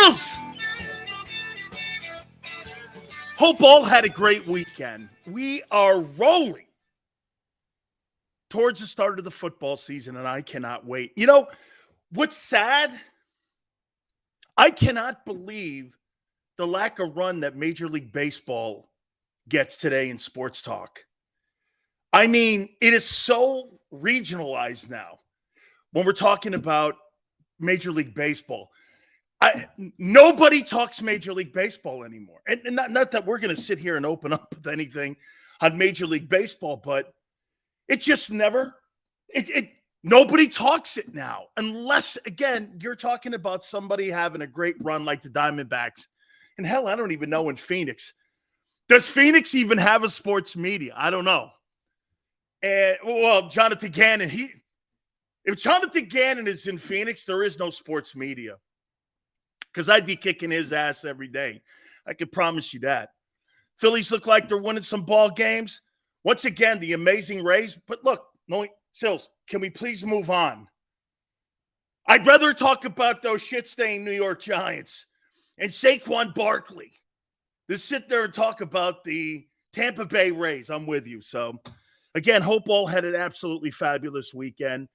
Sales! Hope all had a great weekend. We are rolling towards the start of the football season, and I cannot wait. You know, what's sad? I cannot believe the lack of run that Major League Baseball gets today in sports talk. I mean, it is so regionalized now when we're talking about Major League Baseball. Nobody talks Major League Baseball anymore. And not that we're going to sit here and open up with anything on Major League Baseball, but it just never, nobody talks it now. Unless, again, you're talking about somebody having a great run like the Diamondbacks. And hell, I don't even know in Phoenix. Does Phoenix even have a sports media? I don't know. And, well, Jonathan Gannon, if Jonathan Gannon is in Phoenix, there is no sports media. Because I'd be kicking his ass every day. I can promise you that. Phillies look like they're winning some ball games. Once again, the amazing Rays. But look, Sills, can we please move on? I'd rather talk about those shit-stained New York Giants and Saquon Barkley than sit there and talk about the Tampa Bay Rays. I'm with you. So, again, hope all had an absolutely fabulous weekend.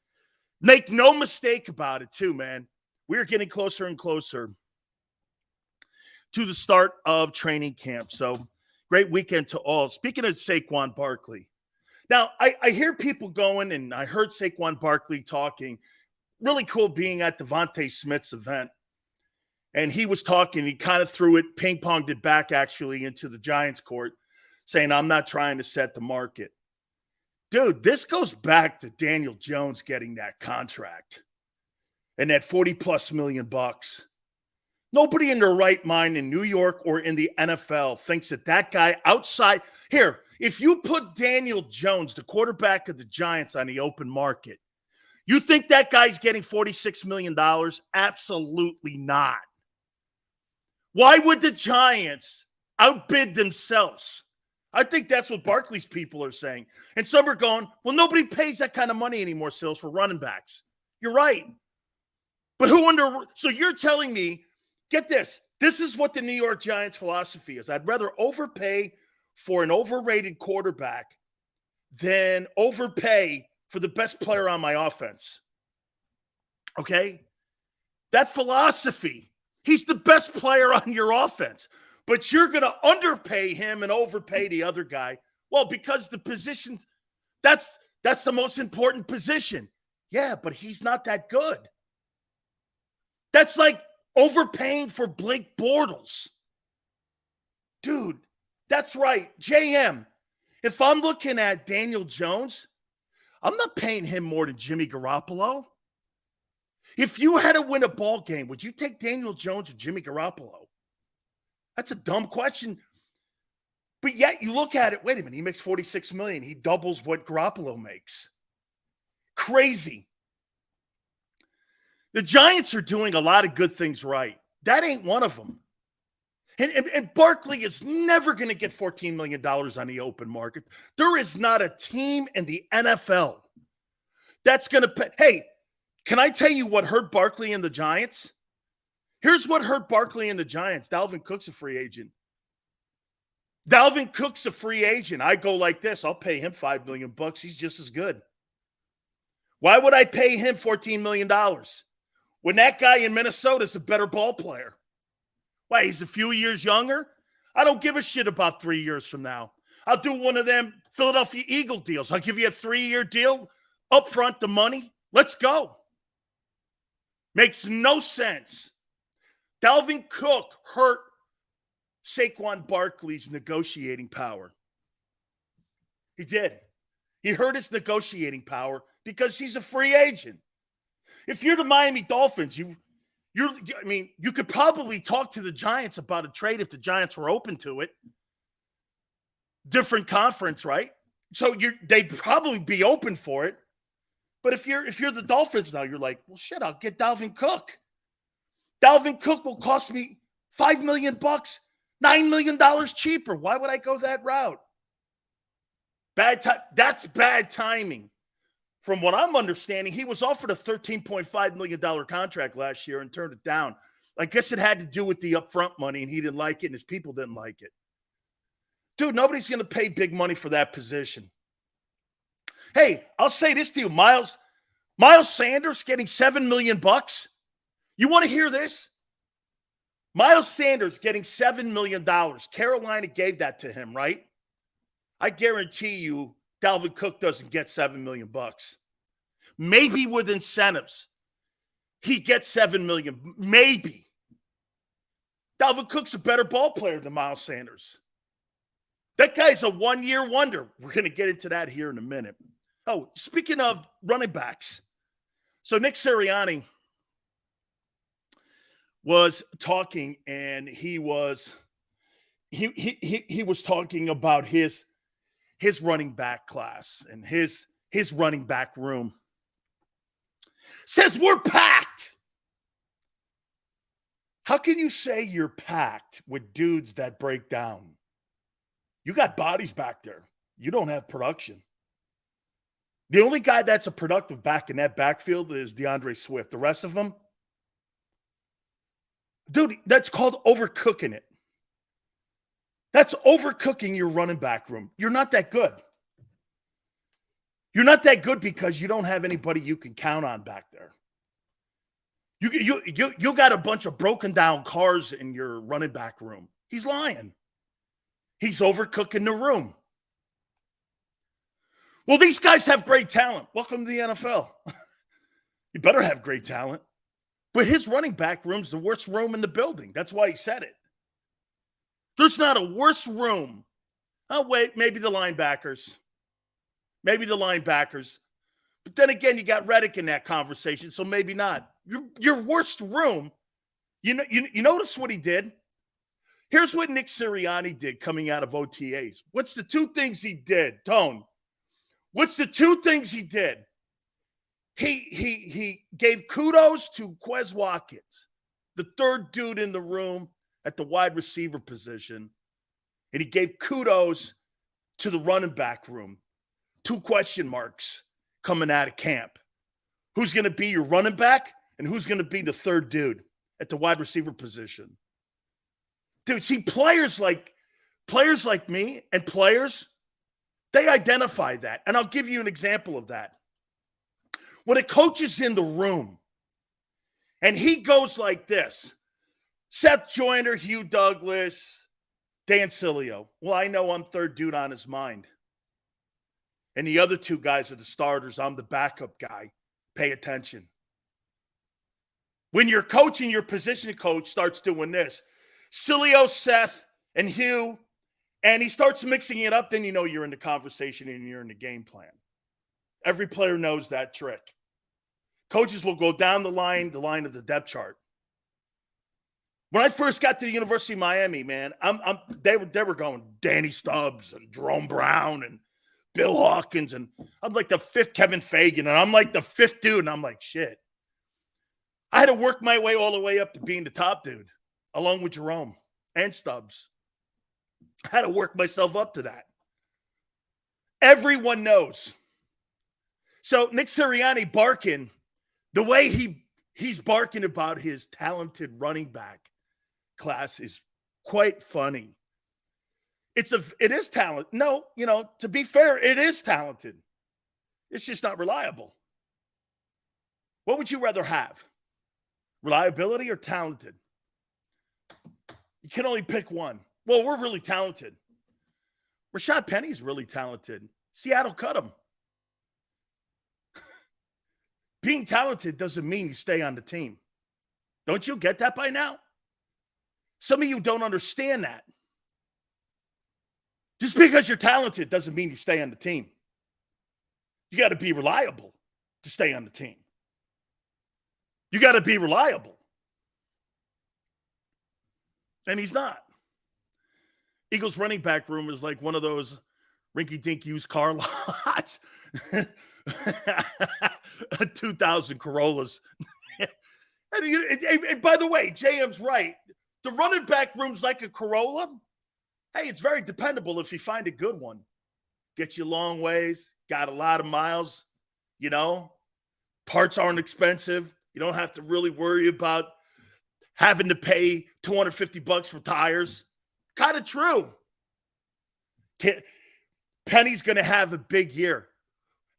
Make no mistake about it, too, man. We're getting closer and closer to the start of training camp. So, great weekend to all. Speaking of Saquon Barkley, now I hear people going, and I heard Saquon Barkley talking. Really cool being at Devontae Smith's event. And he was talking. He kind of threw it, ping-ponged it back actually into the Giants court, saying, I'm not trying to set the market. Dude, this goes back to Daniel Jones getting that contract and that 40-plus million bucks. Nobody in their right mind in New York or in the NFL thinks that guy outside – here, if you put Daniel Jones, the quarterback of the Giants, on the open market, you think that guy's getting $46 million? Absolutely not. Why would the Giants outbid themselves? I think that's what Barkley's people are saying. And some are going, well, nobody pays that kind of money anymore, Sills, for running backs. You're right. But so you're telling me, get this. This is what the New York Giants philosophy is. I'd rather overpay for an overrated quarterback than overpay for the best player on my offense. Okay? That philosophy, he's the best player on your offense, but you're going to underpay him and overpay the other guy. Well, because the position, that's the most important position. Yeah, but he's not that good. That's like overpaying for Blake Bortles. Dude, that's right. JM, if I'm looking at Daniel Jones, I'm not paying him more than Jimmy Garoppolo. If you had to win a ball game, would you take Daniel Jones or Jimmy Garoppolo? That's a dumb question. But yet you look at it, wait a minute, he makes $46 million. He doubles what Garoppolo makes. Crazy. The Giants are doing a lot of good things right. That ain't one of them. And Barkley is never going to get $14 million on the open market. There is not a team in the NFL that's going to pay. Hey, can I tell you what hurt Barkley and the Giants? Here's what hurt Barkley and the Giants. Dalvin Cook's a free agent. Dalvin Cook's a free agent. I go like this. I'll pay him $5 million. He's just as good. Why would I pay him $14 million when that guy in Minnesota is a better ball player? Why, he's a few years younger? I don't give a shit about 3 years from now. I'll do one of them Philadelphia Eagle deals. I'll give you a 3-year deal, upfront the money. Let's go. Makes no sense. Dalvin Cook hurt Saquon Barkley's negotiating power. He did. He hurt his negotiating power because he's a free agent. If you're the Miami Dolphins, you could probably talk to the Giants about a trade if the Giants were open to it. Different conference, right? So they'd probably be open for it. But if you're the Dolphins now, you're like, well, shit, I'll get Dalvin Cook. Dalvin Cook will cost me $5 million, $9 million cheaper. Why would I go that route? That's bad timing. From what I'm understanding, he was offered a $13.5 million contract last year and turned it down. I guess it had to do with the upfront money, and he didn't like it, and his people didn't like it. Dude, nobody's going to pay big money for that position. Hey, I'll say this to you, Miles Sanders getting $7 million. You want to hear this? Miles Sanders getting $7 million. Carolina gave that to him, right? I guarantee you Dalvin Cook doesn't get $7 million. Maybe with incentives, he gets $7 million. Maybe. Dalvin Cook's a better ball player than Miles Sanders. That guy's a one-year wonder. We're going to get into that here in a minute. Oh, speaking of running backs. So Nick Sirianni was talking, and he was talking about his running back class and his running back room. Says we're packed. How can you say you're packed with dudes that break down? You got bodies back there. You don't have production. The only guy that's a productive back in that backfield is DeAndre Swift. The rest of them, dude, that's called overcooking it. That's overcooking your running back room. You're not that good. You're not that good because you don't have anybody you can count on back there. You got a bunch of broken down cars in your running back room. He's lying. He's overcooking the room. Well, these guys have great talent. Welcome to the NFL. You better have great talent. But his running back room's the worst room in the building. That's why he said it. There's not a worse room. Oh, wait, maybe the linebackers. Maybe the linebackers. But then again, you got Reddick in that conversation, so maybe not. Your worst room, you notice what he did? Here's what Nick Sirianni did coming out of OTAs. What's the two things he did, Tone? What's the two things he did? He gave kudos to Quez Watkins, the third dude in the room at the wide receiver position. And he gave kudos to the running back room. 2 question marks coming out of camp. Who's going to be your running back and who's going to be the third dude at the wide receiver position? Dude, see, players like me and players, they identify that. And I'll give you an example of that. When a coach is in the room and he goes like this, Seth Joyner, Hugh Douglas, Dan Sileo. Well, I know I'm third dude on his mind. And the other 2 guys are the starters. I'm the backup guy. Pay attention. When your coach and your position coach starts doing this, Sileo, Seth, and Hugh, and he starts mixing it up, then you know you're in the conversation and you're in the game plan. Every player knows that trick. Coaches will go down the line of the depth chart. When I first got to the University of Miami, man, they were going Danny Stubbs and Jerome Brown and Bill Hawkins, and I'm like the 5th Kevin Fagan, and I'm like the 5th dude, and I'm like, shit. I had to work my way all the way up to being the top dude, along with Jerome and Stubbs. I had to work myself up to that. Everyone knows. So Nick Sirianni barking, the way he's barking about his talented running back class is quite funny. It is talent. No, to be fair, it is talented. It's just not reliable. What would you rather have? Reliability or talented? You can only pick one. Well, we're really talented. Rashad Penny's really talented. Seattle cut him. Being talented doesn't mean you stay on the team. Don't you get that by now? Some of you don't understand that. Just because you're talented doesn't mean you stay on the team. You got to be reliable to stay on the team. You got to be reliable. And he's not. Eagles running back room is like one of those rinky-dink used car lots. 2,000 Corollas. and by the way, JM's right. The running back room's like a Corolla. Hey, it's very dependable if you find a good one. Gets you long ways, got a lot of miles, parts aren't expensive. You don't have to really worry about having to pay $250 for tires. Kind of true. Penny's going to have a big year.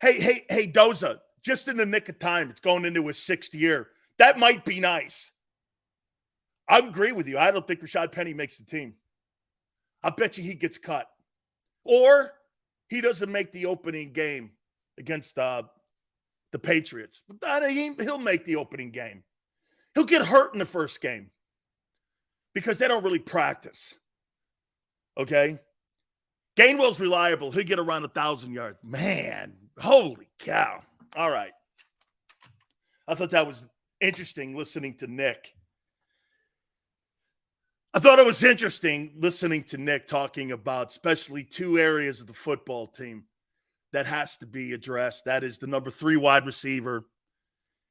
Hey, Doza, just in the nick of time, it's going into his 6th year. That might be nice. I agree with you. I don't think Rashad Penny makes the team. I bet you he gets cut. Or he doesn't make the opening game against the Patriots. But he'll make the opening game. He'll get hurt in the first game because they don't really practice. Okay? Gainwell's reliable. He'll get around 1,000 yards. Man, holy cow. All right. I thought that was interesting listening to Nick. I thought it was interesting listening to Nick talking about especially 2 areas of the football team that has to be addressed. That is the number 3 wide receiver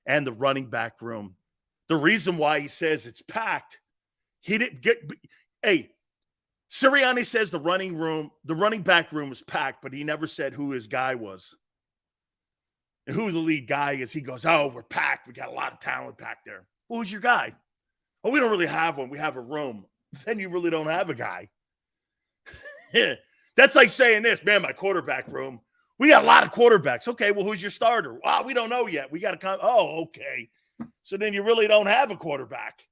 and the running back room. The reason why he says it's packed, he didn't get – hey, Sirianni says the running back room is packed, but he never said who his guy was and who the lead guy is. He goes, oh, we're packed. We got a lot of talent back there. Who's your guy? Oh, we don't really have one. We have a room. Then you really don't have a guy. That's like saying this, man, my quarterback room. We got a lot of quarterbacks. Okay, well, who's your starter? Wow, we don't know yet. We got to oh, okay. So then you really don't have a quarterback.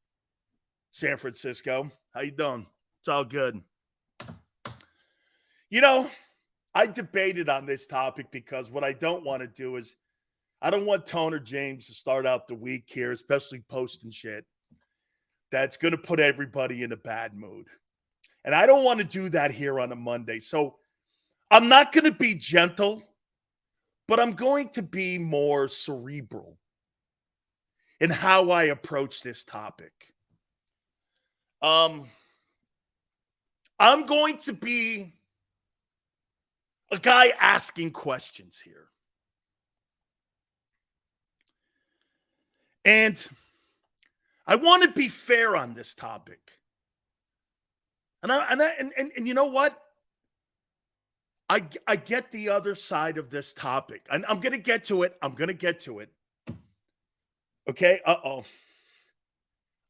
San Francisco, how you doing? It's all good. You know, I debated on this topic because what I don't want to do is I don't want Toner James to start out the week here, especially posting shit that's going to put everybody in a bad mood. And I don't want to do that here on a Monday. So I'm not going to be gentle, but I'm going to be more cerebral in how I approach this topic. I'm going to be a guy asking questions here. And I want to be fair on this topic. And you know what? I get the other side of this topic. And I'm going to get to it. Okay?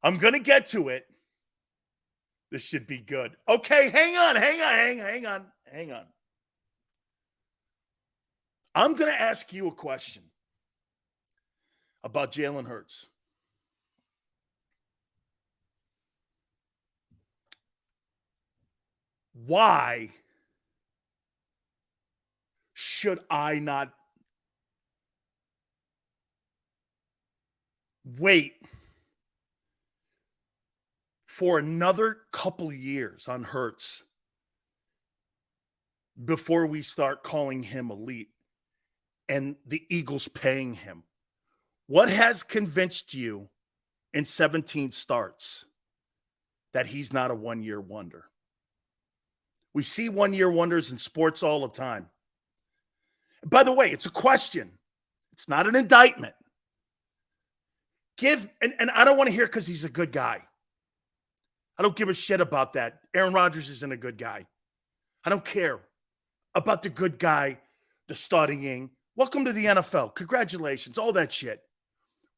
I'm going to get to it. This should be good. Okay, hang on. I'm going to ask you a question about Jalen Hurts. Why should I not wait for another couple years on Hurts before we start calling him elite and the Eagles paying him? What has convinced you in 17 starts that he's not a one-year wonder? We see one-year wonders in sports all the time. By the way, it's a question. It's not an indictment. And I don't want to hear because he's a good guy. I don't give a shit about that. Aaron Rodgers isn't a good guy. I don't care about the good guy, the studying. Welcome to the NFL. Congratulations, all that shit.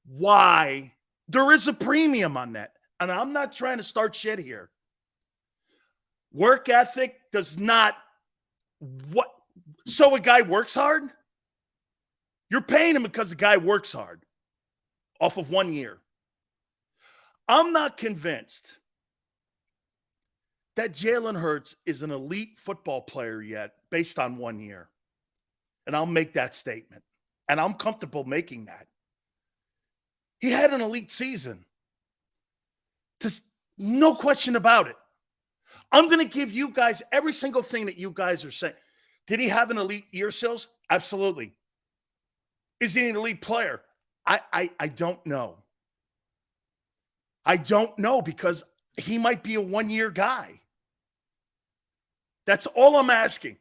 Why? There is a premium on that. And I'm not trying to start shit here. Work ethic does not what? So a guy works hard? You're paying him because the guy works hard off of 1 year. I'm not convinced that Jalen Hurts is an elite football player yet based on 1 year. And I'll make that statement. And I'm comfortable making that. He had an elite season. Just no question about it. I'm going to give you guys every single thing that you guys are saying. Did he have an elite year, Sills? Absolutely. Is he an elite player? I don't know. I don't know because he might be a one-year guy. That's all I'm asking.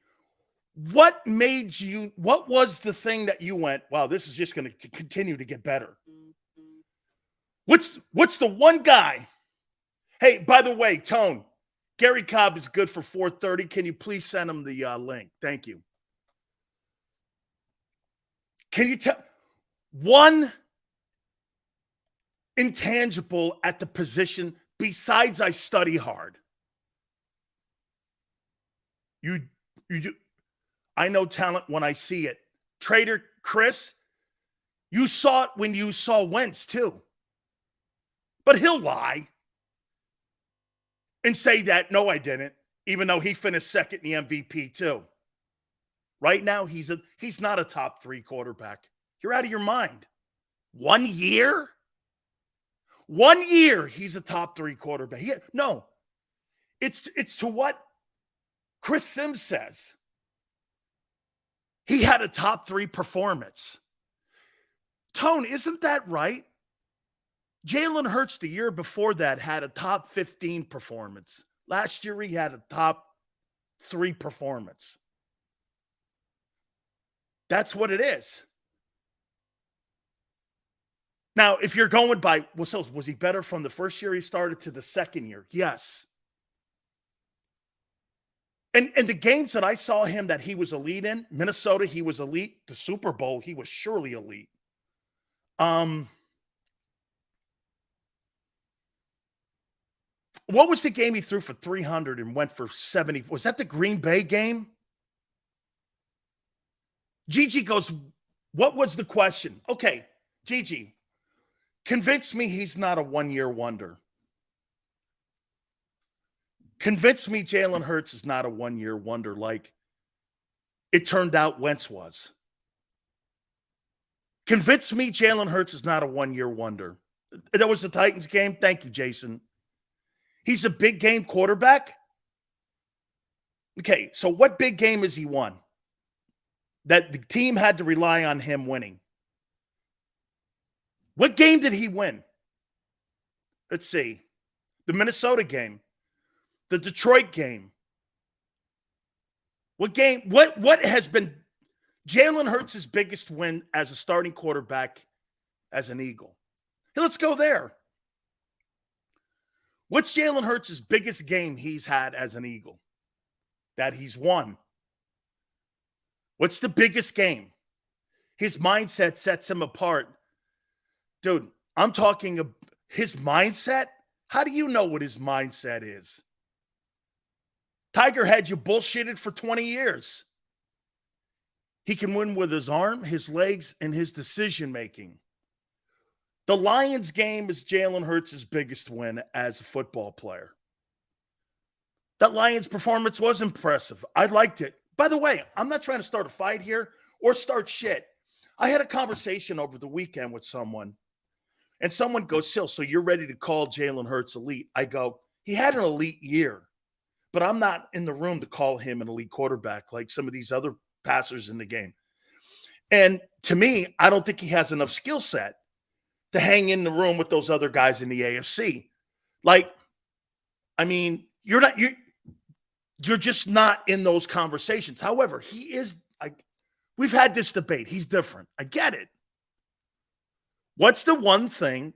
What was the thing that you went, wow, this is just going to continue to get better? What's the one guy? Hey, by the way, Tone, Gary Cobb is good for 4:30. Can you please send him the link? Thank you. Can you tell one intangible at the position besides I study hard. You do. I know talent when I see it. Trader Chris, you saw it when you saw Wentz too. But he'll lie and say that, no, I didn't, even though he finished second in the MVP too. Right now, he's not a top 3 quarterback. You're out of your mind. 1 year? 1 year, he's a top 3 quarterback. No, it's to what Chris Sims says. He had a top 3 performance. Tone, isn't that right? Jalen Hurts the year before that had a top 15 performance. Last year, he had a top 3 performance. That's what it is. Now, if you're going by, was he better from the first year he started to the second year? Yes. And the games that I saw him that he was elite in, Minnesota, he was elite. The Super Bowl, he was surely elite. What was the game he threw for 300 and went for 70? Was that the Green Bay game? Gigi goes, what was the question? Okay, Gigi, convince me he's not a one-year wonder. Convince me Jalen Hurts is not a one-year wonder like it turned out Wentz was. Convince me Jalen Hurts is not a one-year wonder. That was the Titans game. Thank you, Jason. He's a big game quarterback. Okay, so what big game has he won? That the team had to rely on him winning. What game did he win? Let's see. The Minnesota game. The Detroit game. What game? What has been Jalen Hurts' biggest win as a starting quarterback as an Eagle? Hey, let's go there. What's Jalen Hurts' biggest game he's had as an Eagle that he's won? What's the biggest game? His mindset sets him apart. Dude, I'm talking about his mindset. How do you know what his mindset is? Tiger had you bullshitted for 20 years. He can win with his arm, his legs, and his decision-making. The Lions game is Jalen Hurts' biggest win as a football player. That Lions performance was impressive. I liked it. By the way, I'm not trying to start a fight here or start shit. I had a conversation over the weekend with someone, and someone goes, Sil, so you're ready to call Jalen Hurts elite? I go, he had an elite year, but I'm not in the room to call him an elite quarterback like some of these other passers in the game. And to me, I don't think he has enough skill set to hang in the room with those other guys in the AFC. Like, I mean, you're just not in those conversations. However, he is, we've had this debate. He's different. I get it. What's the one thing?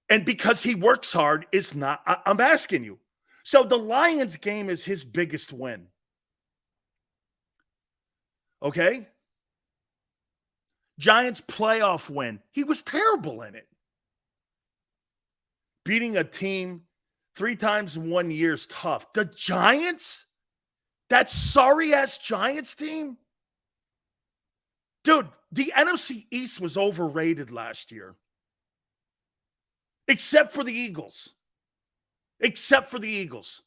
And because he works hard, is not, I'm asking you. So the Lions game is his biggest win. Okay? Giants playoff win. He was terrible in it. Beating a team 3 times in 1 year is tough. The Giants? That sorry-ass Giants team? Dude, the NFC East was overrated last year. Except for the Eagles. Except for the Eagles.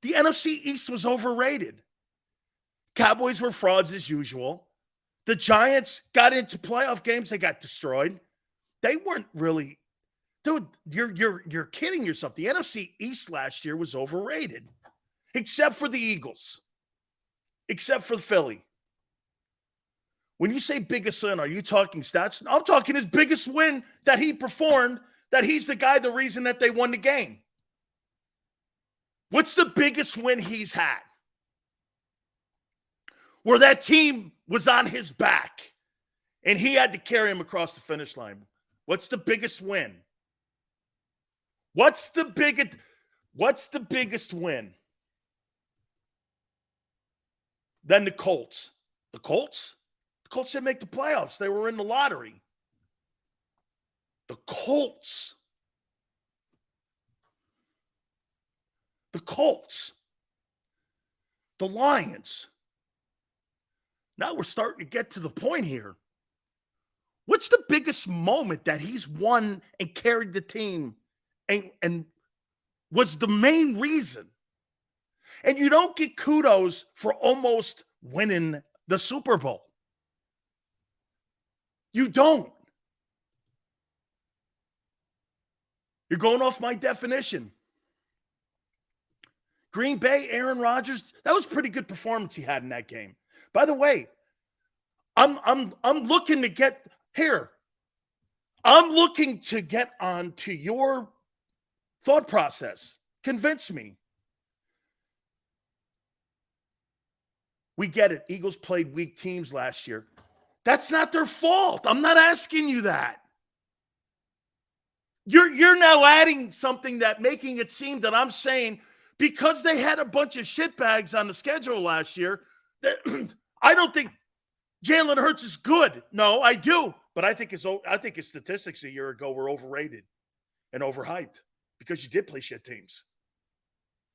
The NFC East was overrated. Cowboys were frauds as usual. The Giants got into playoff games. They got destroyed. They weren't really, dude, you're kidding yourself. The NFC East last year was overrated. Except for the Eagles. Except for Philly. When you say biggest win, are you talking stats? I'm talking his biggest win that he performed, that he's the guy, the reason that they won the game. What's the biggest win he's had? Where that team was on his back and he had to carry him across the finish line. What's the biggest win? What's the biggest win? Then the Colts. The Colts? The Colts didn't make the playoffs. They were in the lottery. the Colts. The Colts. The Lions. Now we're starting to get to the point here. What's the biggest moment that he's won and carried the team and was the main reason? And you don't get kudos for almost winning the Super Bowl. You don't. You're going off my definition. Green Bay, Aaron Rodgers, that was a pretty good performance he had in that game. By the way, I'm looking to get here. I'm looking to get on to your thought process. Convince me. We get it. Eagles played weak teams last year. That's not their fault. I'm not asking you that. You're now adding something that making it seem that I'm saying because they had a bunch of shitbags on the schedule last year, that I don't think Jalen Hurts is good. No, I do. But I think his statistics a year ago were overrated and overhyped because you did play shit teams.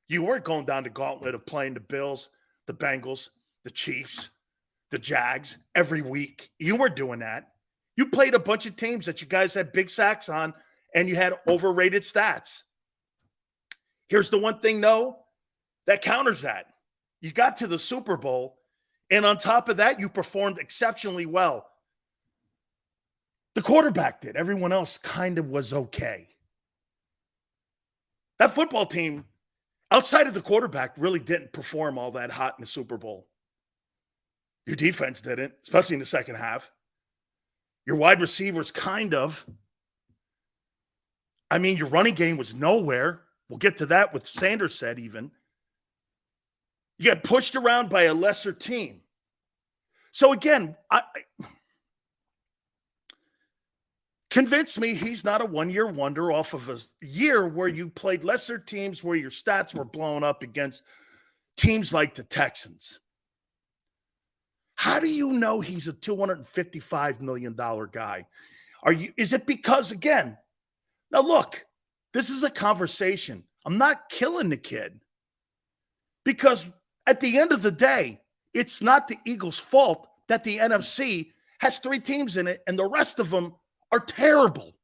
You weren't going down the gauntlet of playing the Bills, the Bengals, the Chiefs, the Jags every week. You weren't doing that. You played a bunch of teams that you guys had big sacks on, and you had overrated stats. Here's the one thing, though, that counters that. You got to the Super Bowl, and on top of that, you performed exceptionally well. The quarterback did. Everyone else kind of was okay. That football team, outside of the quarterback, really didn't perform all that hot in the Super Bowl. Your defense didn't, especially in the second half. Your wide receivers kind of. I mean, your running game was nowhere. We'll get to that, what Sanders said even. You got pushed around by a lesser team. So again, convince me he's not a one-year wonder off of a year where you played lesser teams, where your stats were blown up against teams like the Texans. How do you know he's a $255 million guy? Is it because, again, now look, this is a conversation. I'm not killing the kid because at the end of the day, it's not the Eagles' fault that the NFC has 3 teams in it and the rest of them are terrible.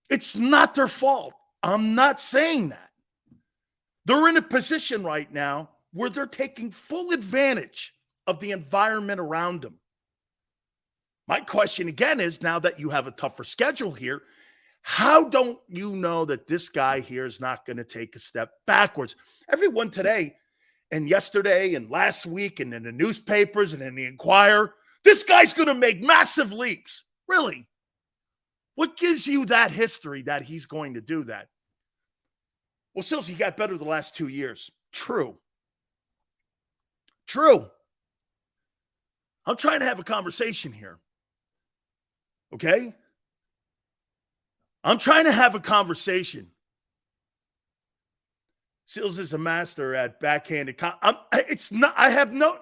It's not their fault. I'm not saying that. They're in a position right now where they're taking full advantage of the environment around them. My question again is, now that you have a tougher schedule here, how don't you know that this guy here is not going to take a step backwards? Everyone today and yesterday and last week and in the newspapers and in the Inquirer, this guy's going to make massive leaps. Really? What gives you that history that he's going to do that? Well, Sills, he got better the last 2 years. True. I'm trying to have a conversation here. Okay? I'm trying to have a conversation. Sills is a master at backhanded.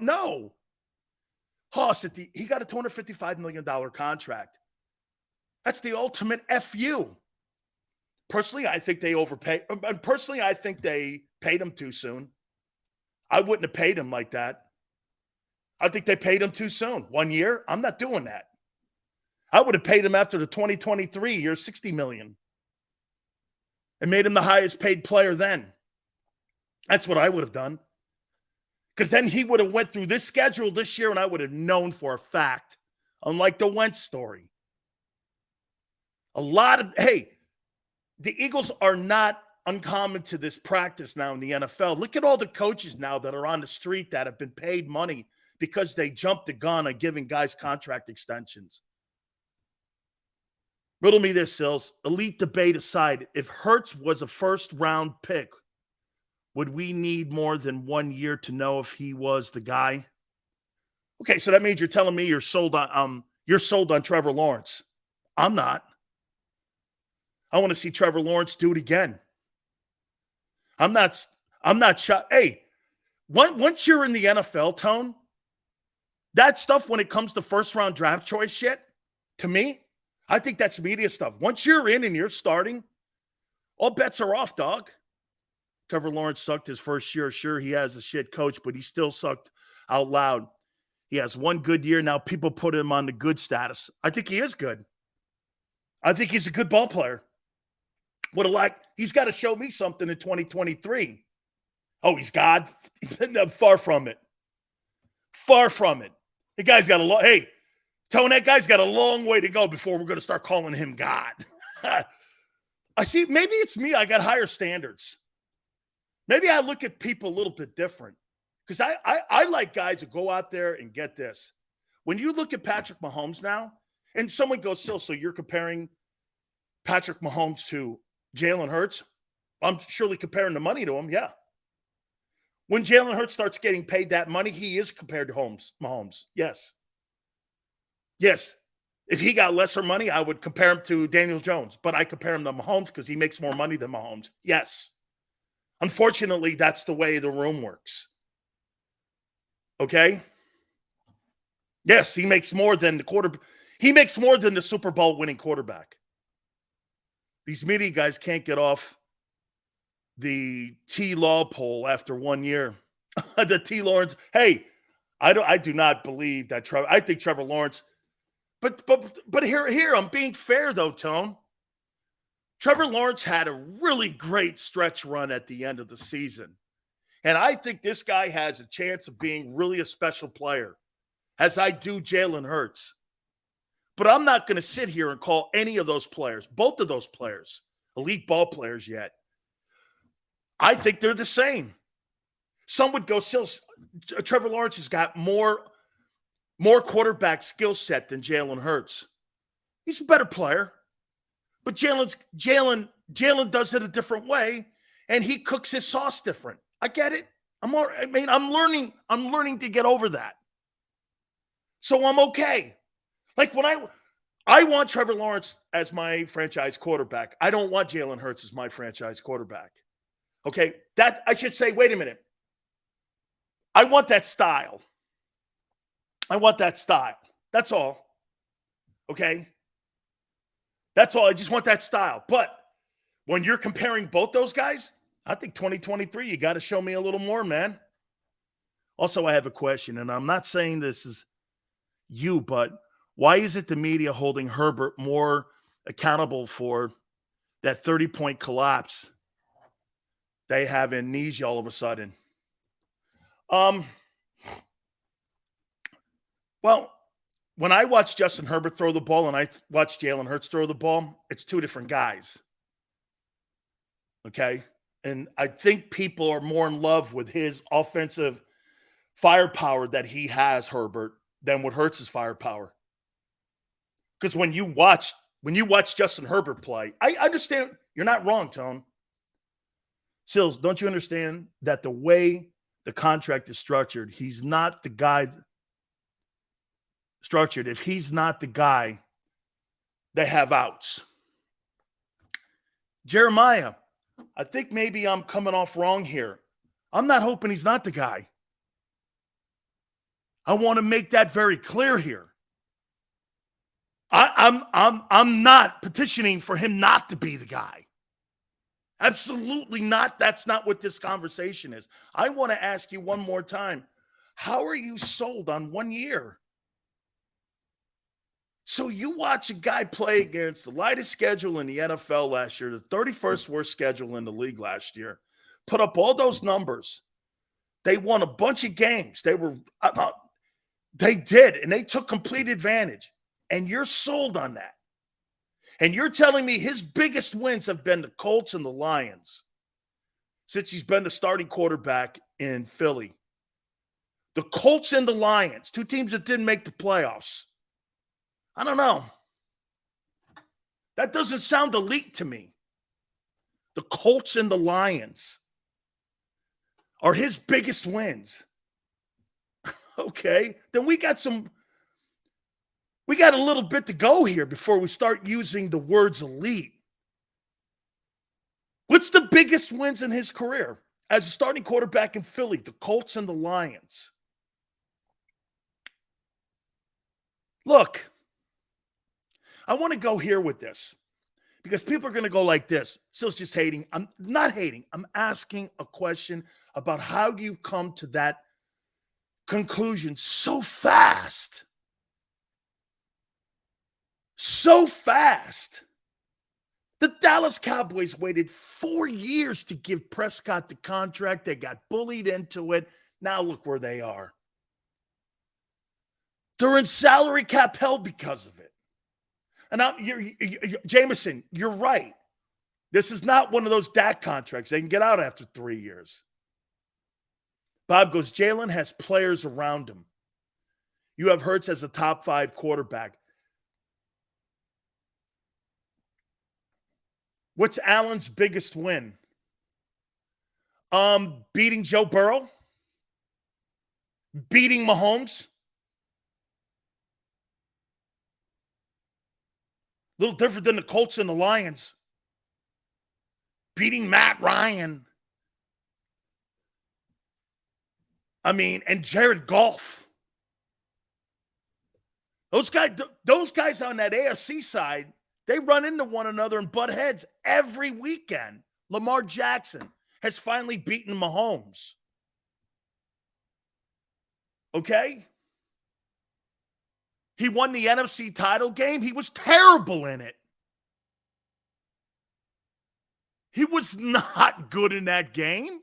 No. Haas, he got a $255 million contract. That's the ultimate FU. Personally, I think they overpaid. Personally, I think they paid him too soon. I wouldn't have paid him like that. I think they paid him too soon. 1 year? I'm not doing that. I would have paid him after the 2023 year $60 million and made him the highest paid player then. That's what I would have done. Because then he would have went through this schedule this year and I would have known for a fact, unlike the Wentz story. The Eagles are not uncommon to this practice now in the NFL. Look at all the coaches now that are on the street that have been paid money because they jumped the gun on giving guys contract extensions. Riddle me this, Sills. Elite debate aside, if Hurts was a first-round pick, would we need more than 1 year to know if he was the guy? Okay, so that means you're telling me you're sold on Trevor Lawrence. I'm not. I want to see Trevor Lawrence do it again. I'm not shocked. Hey, once you're in the NFL, Tone, that stuff when it comes to first-round draft choice shit, to me, I think that's media stuff. Once you're in and you're starting, all bets are off, dog. Trevor Lawrence sucked his first year. Sure, he has a shit coach, but he still sucked out loud. He has one good year. Now people put him on the good status. I think he is good. I think he's a good ball player. He's got to show me something in 2023. Oh, he's God? Far from it. Far from it. The guy's got Tone, that guy's got a long way to go before we're going to start calling him God. I see, maybe it's me. I got higher standards. Maybe I look at people a little bit different. Because I like guys who go out there and get this. When you look at Patrick Mahomes now, and someone goes, so you're comparing Patrick Mahomes to Jalen Hurts? I'm surely comparing the money to him, yeah. When Jalen Hurts starts getting paid that money, he is compared to Mahomes. Yes. Yes. If he got lesser money, I would compare him to Daniel Jones. But I compare him to Mahomes because he makes more money than Mahomes. Yes. Unfortunately, that's the way the room works. Okay? Yes, he makes more than he makes more than the Super Bowl winning quarterback. These media guys can't get off the T-Law poll after 1 year. The T. Lawrence. Hey, I do not believe that Trevor. I think Trevor Lawrence. But here I'm being fair though, Tone. Trevor Lawrence had a really great stretch run at the end of the season. And I think this guy has a chance of being really a special player, as I do Jalen Hurts. But I'm not going to sit here and call any of those players, both of those players, elite ball players yet. I think they're the same. Some would go, Trevor Lawrence has got more quarterback skill set than Jalen Hurts. He's a better player. But Jalen does it a different way, and he cooks his sauce different. I get it. I'm learning to get over that. So I'm okay. Like when I want Trevor Lawrence as my franchise quarterback. I don't want Jalen Hurts as my franchise quarterback. Okay? That I should say, wait a minute. I want that style. That's all. Okay? That's all. I just want that style. But when you're comparing both those guys, I think 2023, you got to show me a little more, man. Also, I have a question, and I'm not saying this is you, but why is it the media holding Herbert more accountable for that 30-point collapse they have amnesia all of a sudden? Well, when I watch Justin Herbert throw the ball and I watch Jalen Hurts throw the ball, it's two different guys. Okay? And I think people are more in love with his offensive firepower that he has, Herbert, than with Hurts' firepower. Because when you watch Justin Herbert play, I understand you're not wrong, Tone. Sills, don't you understand that the way the contract is structured, he's not the guy structured. If he's not the guy, they have outs. Jeremiah, I think maybe I'm coming off wrong here. I'm not hoping he's not the guy. I want to make that very clear here. I'm not petitioning for him not to be the guy. Absolutely not. That's not what this conversation is. I want to ask you one more time. How are you sold on 1 year? So you watch a guy play against the lightest schedule in the NFL last year, the 31st worst schedule in the league last year, put up all those numbers. They won a bunch of games. They did, and they took complete advantage. And you're sold on that. And you're telling me his biggest wins have been the Colts and the Lions since he's been the starting quarterback in Philly. The Colts and the Lions, two teams that didn't make the playoffs. I don't know. That doesn't sound elite to me. The Colts and the Lions are his biggest wins. Okay, then we got a little bit to go here before we start using the words elite. What's the biggest wins in his career as a starting quarterback in Philly? The Colts and the Lions. Look, I want to go here with this because people are going to go like this. Sil's just hating. I'm not hating. I'm asking a question about how you've come to that conclusion so fast. So fast. The Dallas Cowboys waited 4 years to give Prescott the contract. They got bullied into it. Now look where they are. They're in salary cap hell because of it. And Jameson, you're right. This is not one of those Dak contracts. They can get out after 3 years. Bob goes, Jalen has players around him. You have Hurts as a top 5 quarterback. What's Allen's biggest win? Beating Joe Burrow? Beating Mahomes? A little different than the Colts and the Lions. Beating Matt Ryan. And Jared Goff. Those guys on that AFC side, they run into one another and butt heads every weekend. Lamar Jackson has finally beaten Mahomes. Okay? He won the NFC title game. He was terrible in it. He was not good in that game.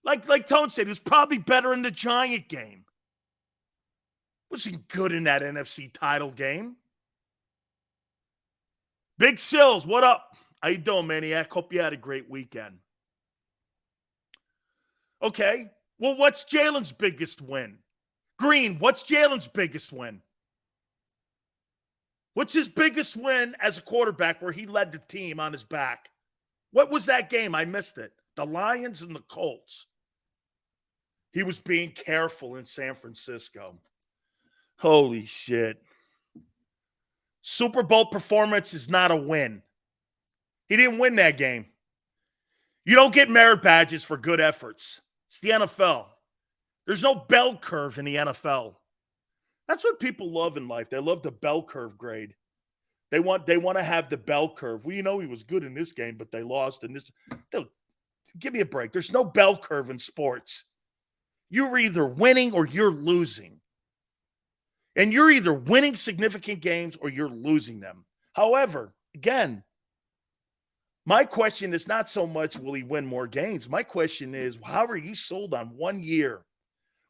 Like Tone said, he was probably better in the Giant game. Wasn't good in that NFC title game. Big Sills, what up? How you doing, Maniac? Hope you had a great weekend. Okay, well, what's Jalen's biggest win? Green, what's Jalen's biggest win? What's his biggest win as a quarterback where he led the team on his back? What was that game? I missed it. The Lions and the Colts. He was being careful in San Francisco. Holy shit. Super Bowl performance is not a win. He didn't win that game. You don't get merit badges for good efforts. It's the NFL. There's no bell curve in the NFL. That's what people love in life. They love the bell curve grade. They want to have the bell curve. Well, he was good in this game, but they lost in this. Dude, give me a break. There's no bell curve in sports. You're either winning or you're losing. And you're either winning significant games or you're losing them. However, again, my question is not so much will he win more games. My question is, how are you sold on 1 year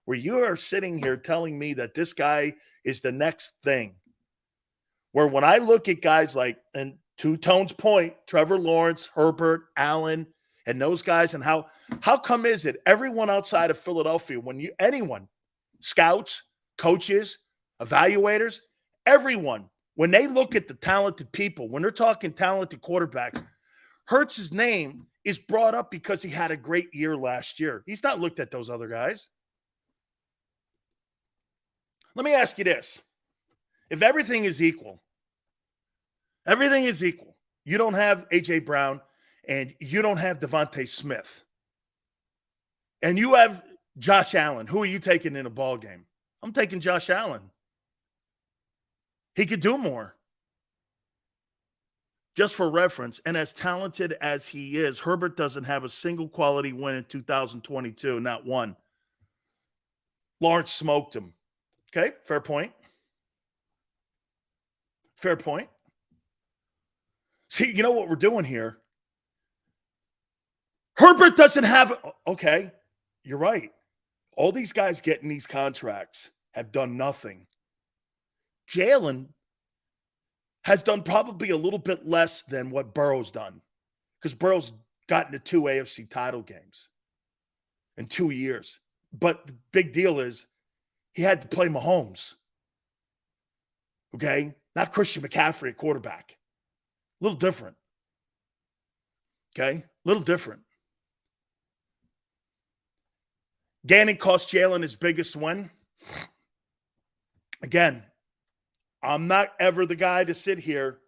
where you are sitting here telling me that this guy is the next thing? Where when I look at guys like, and to Tone's point, Trevor Lawrence, Herbert, Allen, and those guys, and how come is it everyone outside of Philadelphia, anyone, scouts, coaches, evaluators, everyone, when they look at the talented people, when they're talking talented quarterbacks, Hurts' name is brought up because he had a great year last year. He's not looked at those other guys. Let me ask you this. If everything is equal, you don't have A.J. Brown and you don't have Devontae Smith, and you have Josh Allen, who are you taking in a ball game? I'm taking Josh Allen. He could do more. Just for reference, and as talented as he is, Herbert doesn't have a single quality win in 2022, not one. Lawrence smoked him. Okay, fair point. Fair point. See, you know what we're doing here? Herbert doesn't have – okay, you're right. All these guys getting these contracts have done nothing. Jalen has done probably a little bit less than what Burrow's done because Burrow's gotten to 2 AFC title games in 2 years. But the big deal is he had to play Mahomes, okay? Not Christian McCaffrey at quarterback. A little different, okay? A little different. Gannon cost Jalen his biggest win. Again, I'm not ever the guy to sit here.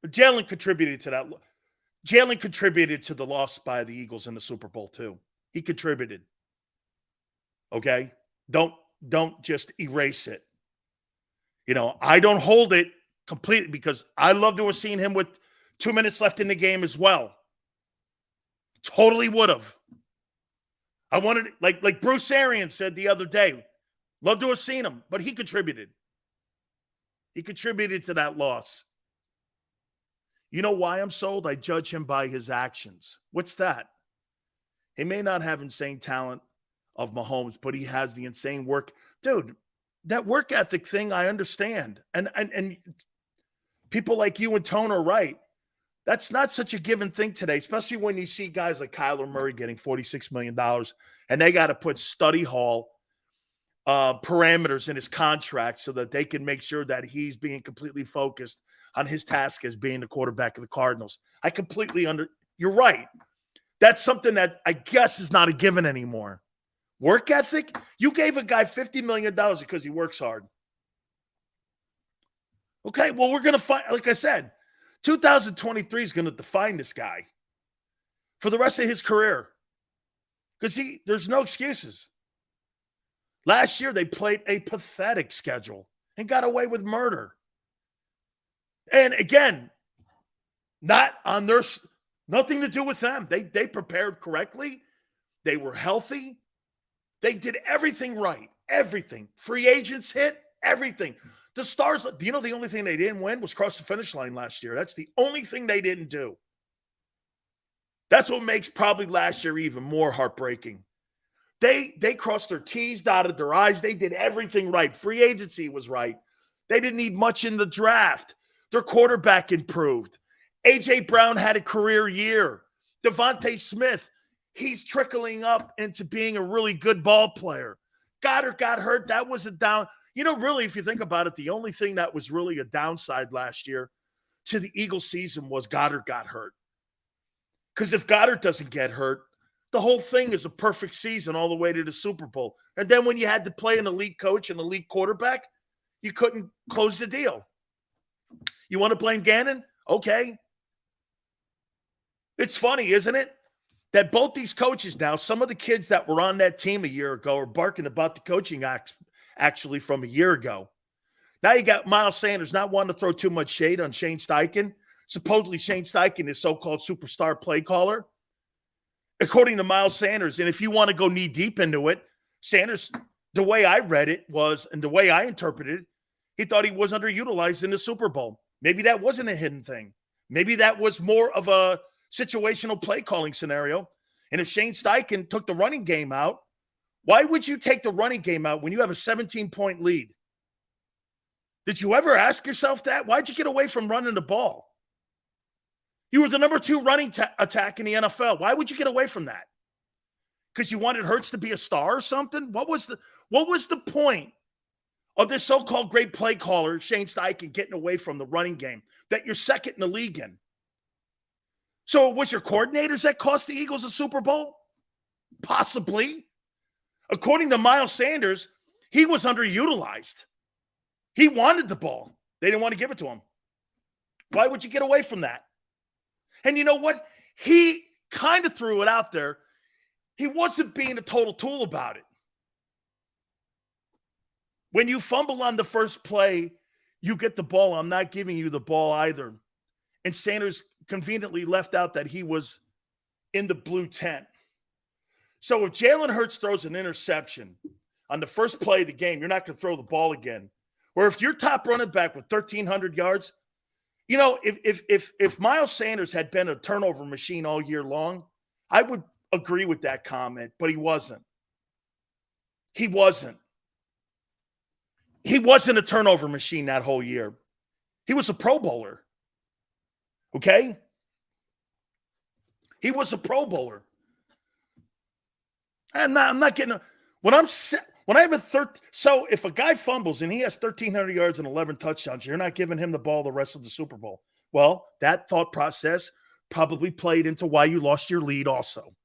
But Jalen contributed to that. Jalen contributed to the loss by the Eagles in the Super Bowl too. He contributed. Okay? Don't just erase it. I don't hold it completely because I love to have seen him with 2 minutes left in the game as well. Totally would have. I wanted, like Bruce Arians said the other day, love to have seen him, but he contributed. He contributed to that loss. You know why I'm sold? I judge him by his actions. What's that? He may not have insane talent of Mahomes, but he has the insane work. Dude, that work ethic thing, I understand. And people like you and Tone are right. That's not such a given thing today, especially when you see guys like Kyler Murray getting $46 million, and they got to put study hall parameters in his contract so that they can make sure that he's being completely focused on his task as being the quarterback of the Cardinals. I completely you're right. That's something that I guess is not a given anymore. Work ethic? You gave a guy $50 million because he works hard. Okay, well, we're going to find, like I said, 2023 is going to define this guy for the rest of his career because there's no excuses. Last year, they played a pathetic schedule and got away with murder. And again, not on their, nothing to do with them. They prepared correctly. They were healthy. They did everything right. Everything. Free agents hit, everything. The Stars, the only thing they didn't win was cross the finish line last year. That's the only thing they didn't do. That's what makes probably last year even more heartbreaking. They crossed their T's, dotted their I's. They did everything right. Free agency was right. They didn't need much in the draft. Their quarterback improved. A.J. Brown had a career year. Devontae Smith, he's trickling up into being a really good ball player. Goddard got hurt. That was a down. Really, if you think about it, the only thing that was really a downside last year to the Eagles season was Goddard got hurt. Because if Goddard doesn't get hurt, the whole thing is a perfect season all the way to the Super Bowl. And then when you had to play an elite coach and elite quarterback, you couldn't close the deal. You want to blame Gannon? Okay. It's funny, isn't it? That both these coaches now, some of the kids that were on that team a year ago are barking about the coaching actually from a year ago. Now you got Miles Sanders not wanting to throw too much shade on Shane Steichen. Supposedly Shane Steichen is so-called superstar play caller. According to Miles Sanders, and if you want to go knee deep into it, Sanders, the way I read it was, and the way I interpreted it, he thought he was underutilized in the Super Bowl. Maybe that wasn't a hidden thing. Maybe that was more of a situational play calling scenario. And if Shane Steichen took the running game out, why would you take the running game out when you have a 17-point lead? Did you ever ask yourself that? Why'd you get away from running the ball? You were the number 2 running attack in the NFL. Why would you get away from that? Because you wanted Hurts to be a star or something? What was the point of this so-called great play caller, Shane Steichen, getting away from the running game that you're second in the league in? So it was your coordinators that cost the Eagles a Super Bowl? Possibly. According to Miles Sanders, he was underutilized. He wanted the ball. They didn't want to give it to him. Why would you get away from that? And you know what? He kind of threw it out there. He wasn't being a total tool about it. When you fumble on the first play, you get the ball. I'm not giving you the ball either. And Sanders conveniently left out that he was in the blue tent. So if Jalen Hurts throws an interception on the first play of the game, you're not going to throw the ball again. Or if your top running back with 1,300 yards, if Miles Sanders had been a turnover machine all year long, I would agree with that comment, but he wasn't. He wasn't. He wasn't a turnover machine that whole year. He was a Pro Bowler. Okay? He was a Pro Bowler. I'm not getting when I have so if a guy fumbles and he has 1,300 yards and 11 touchdowns, you're not giving him the ball the rest of the Super Bowl. Well, that thought process probably played into why you lost your lead also.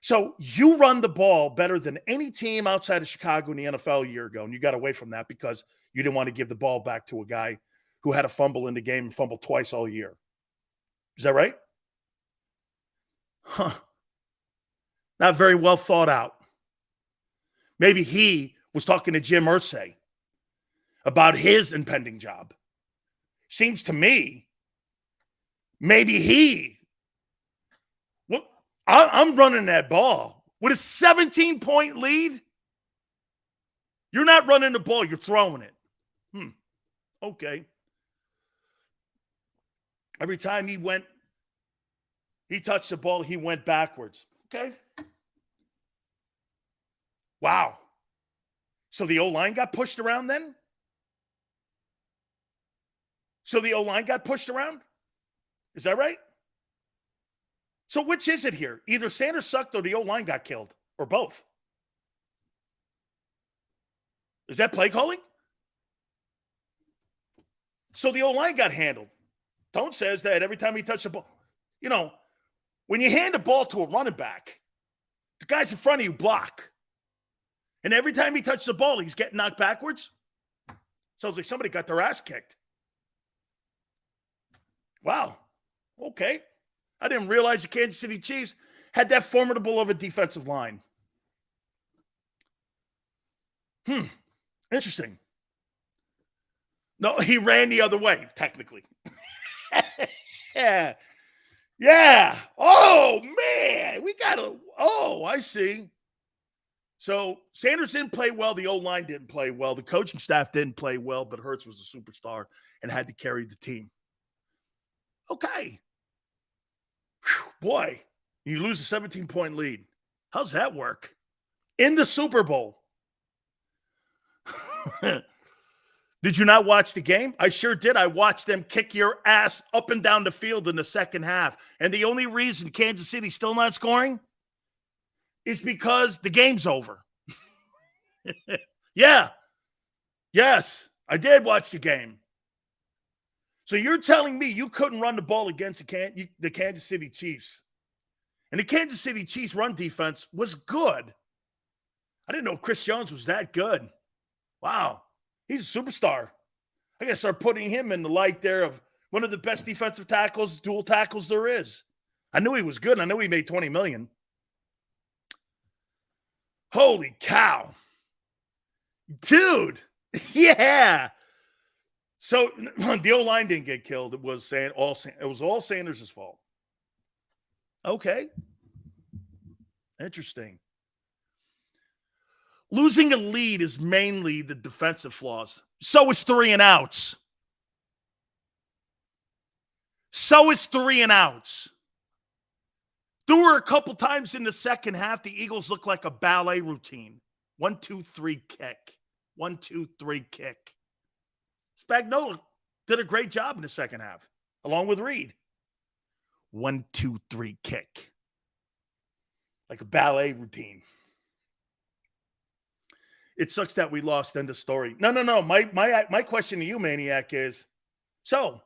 So you run the ball better than any team outside of Chicago in the NFL a year ago, and you got away from that because you didn't want to give the ball back to a guy who had a fumble in the game and fumbled twice all year. Is that right? Huh. Not very well thought out. Maybe he was talking to Jim Irsay. about his impending job. Seems to me, maybe I'm running that ball. With a 17-point lead, you're not running the ball, you're throwing it. Okay. Every time he touched the ball, he went backwards. Okay. Wow. So the O-line got pushed around then? So the O-line got pushed around? Is that right? So which is it here? Either Sanders sucked or the O-line got killed, or both. Is that play calling? So the O-line got handled. Tone says that every time he touched the ball, when you hand the ball to a running back, the guys in front of you block. And every time he touched the ball, he's getting knocked backwards. Sounds like somebody got their ass kicked. Wow. Okay. I didn't realize the Kansas City Chiefs had that formidable of a defensive line. Interesting. No, he ran the other way, technically. Yeah. Yeah. Oh, man. I see. So Sanders didn't play well. The O-line didn't play well. The coaching staff didn't play well, but Hurts was a superstar and had to carry the team. Okay. Whew, boy, you lose a 17-point lead. How's that work? In the Super Bowl. Did you not watch the game? I sure did. I watched them kick your ass up and down the field in the second half. And the only reason Kansas City's still not scoring is because the game's over. Yeah. Yes, I did watch the game. So you're telling me you couldn't run the ball against the Kansas City Chiefs. And the Kansas City Chiefs run defense was good. I didn't know Chris Jones was that good. Wow. He's a superstar. I got to start putting him in the light there of one of the best defensive tackles, dual tackles there is. I knew he was good. I knew he made $20 million. Holy cow. Dude. Yeah. So the O-line didn't get killed. It was all Sanders' fault. Okay. Interesting. Losing a lead is mainly the defensive flaws. So is 3 and outs. There were a couple times in the second half the Eagles looked like a ballet routine. 1, 2, 3, kick. 1, 2, 3, kick. Spagnuolo did a great job in the second half, along with Reed. 1, 2, 3, kick. Like a ballet routine. It sucks that we lost. End of story. No. My question to you, Maniac, is, so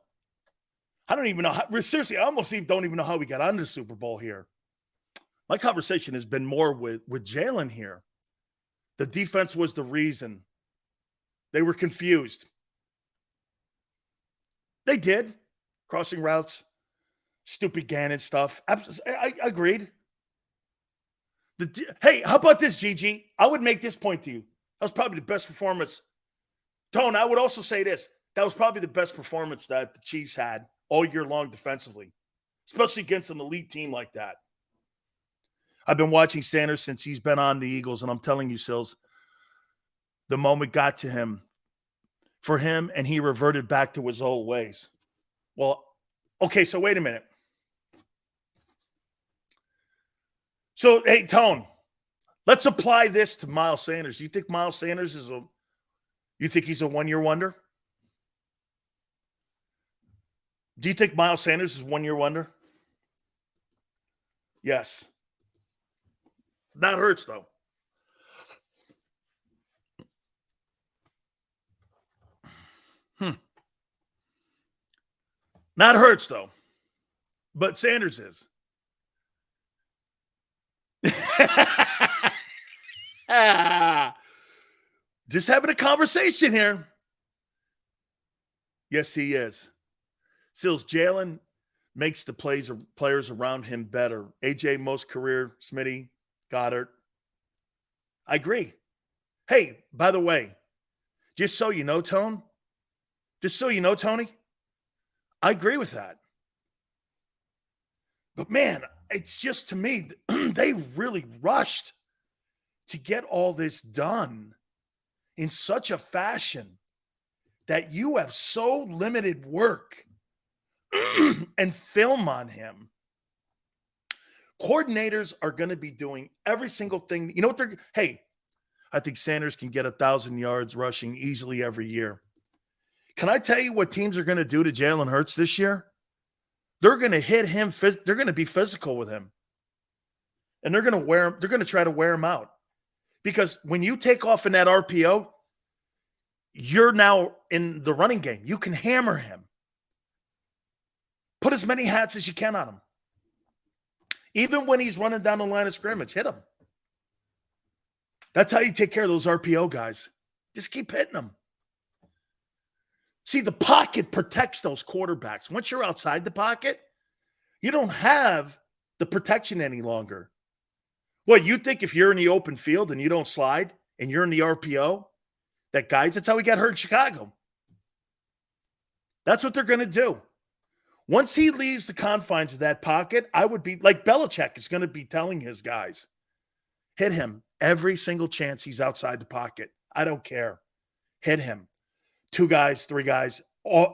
I don't even know how, seriously, I almost don't even know how we got on the Super Bowl here. My conversation has been more with Jalen here. The defense was the reason. They were confused. They did. Crossing routes, stupid Gannon stuff. I agreed. Hey, how about this, Gigi? I would make this point to you. That was probably the best performance. Tone, I would also say this. That was probably the best performance that the Chiefs had all year long defensively, especially against an elite team like that. I've been watching Sanders since he's been on the Eagles, and I'm telling you, Sills, the moment got to him for him, and he reverted back to his old ways. Well, okay, so wait a minute. So, hey, Tone, let's apply this to Miles Sanders. Do you think Miles Sanders he's a one-year wonder? Do you think Miles Sanders is a one-year wonder? Yes. Not Hurts, though. Not Hurts, though. But Sanders is. Just having a conversation here. Yes, he is. Sills, Jalen makes the players around him better. AJ, most career, Smitty, Goddard. I agree. Hey, by the way, Just so you know, Tony, I agree with that. But man, it's just to me, they really rushed to get all this done in such a fashion that you have so limited work and film on him. Coordinators are going to be doing every single thing. You know what hey, I think Sanders can get 1,000 yards rushing easily every year. Can I tell you what teams are going to do to Jalen Hurts this year? They're going to hit him. They're going to be physical with him. And they're going to wear him. They're going to try to wear him out. Because when you take off in that RPO, you're now in the running game. You can hammer him. Put as many hats as you can on him. Even when he's running down the line of scrimmage, hit him. That's how you take care of those RPO guys. Just keep hitting them. See, the pocket protects those quarterbacks. Once you're outside the pocket, you don't have the protection any longer. What, you think if you're in the open field and you don't slide and you're in the RPO, that's how he got hurt in Chicago. That's what they're going to do. Once he leaves the confines of that pocket, I would be like Belichick is going to be telling his guys, hit him every single chance he's outside the pocket. I don't care. Hit him. 2 guys, 3 guys,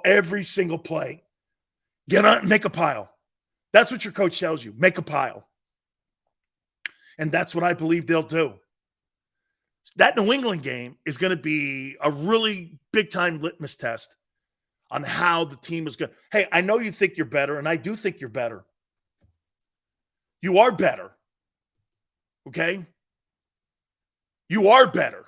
every single play. Get on, make a pile. That's what your coach tells you. Make a pile. And that's what I believe they'll do. That New England game is going to be a really big-time litmus test on how the team is going. Hey, I know you think you're better, and I do think you're better. You are better. Okay? You are better.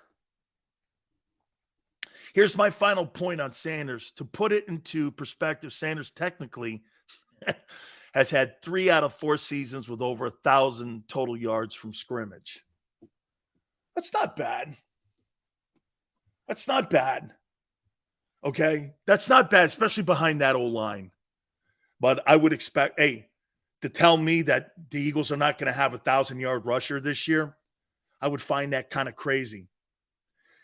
Here's my final point on Sanders. To put it into perspective, Sanders technically has had 3 out of 4 seasons with over 1,000 total yards from scrimmage. That's not bad. That's not bad. Okay? That's not bad, especially behind that O-line. But I would expect, to tell me that the Eagles are not going to have a 1,000-yard rusher this year, I would find that kind of crazy.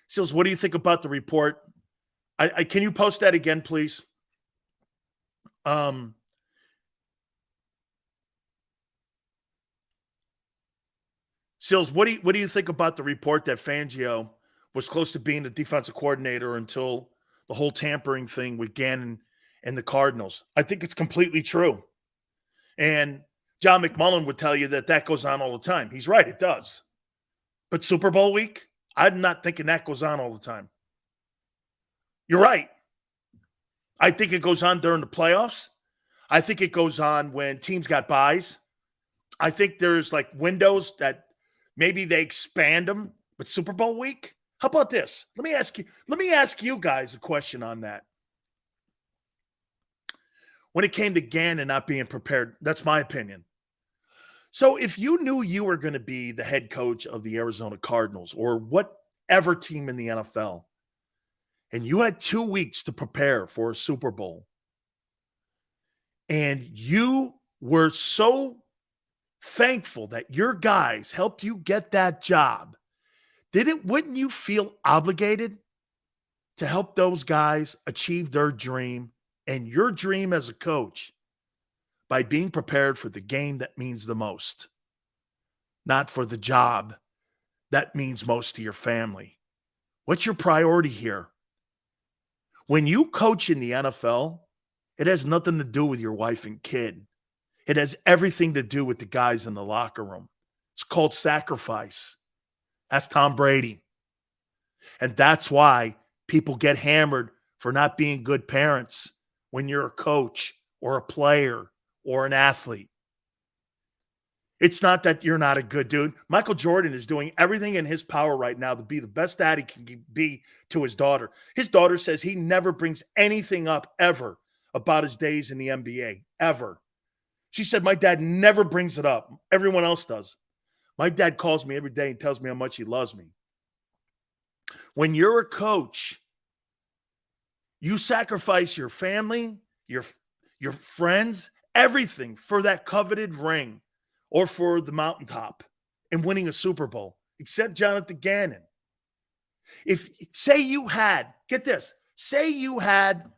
Seals, what do you think about the report? Can you post that again, please? Seals, what do you think about the report that Fangio was close to being the defensive coordinator until the whole tampering thing with Gannon and the Cardinals? I think it's completely true. And John McMullen would tell you that goes on all the time. He's right, it does. But Super Bowl week, I'm not thinking that goes on all the time. You're right. I think it goes on during the playoffs. I think it goes on when teams got buys. I think there's like windows that maybe they expand them. But Super Bowl week? How about this? Let me ask you guys a question on that. When it came to Gannon not being prepared, that's my opinion. So if you knew you were going to be the head coach of the Arizona Cardinals or whatever team in the NFL, and you had 2 weeks to prepare for a Super Bowl, and you were so thankful that your guys helped you get that job, wouldn't you feel obligated to help those guys achieve their dream and your dream as a coach by being prepared for the game that means the most, not for the job that means most to your family? What's your priority here? When you coach in the NFL, it has nothing to do with your wife and kid. It has everything to do with the guys in the locker room. It's called sacrifice. That's Tom Brady. And that's why people get hammered for not being good parents when you're a coach or a player or an athlete. It's not that you're not a good dude. Michael Jordan is doing everything in his power right now to be the best dad he can be to his daughter. His daughter says he never brings anything up ever about his days in the NBA, ever. She said, my dad never brings it up. Everyone else does. My dad calls me every day and tells me how much he loves me. When you're a coach, you sacrifice your family, your friends, everything for that coveted ring or for the mountaintop and winning a Super Bowl, except Jonathan Gannon. If say you had, get this, say you had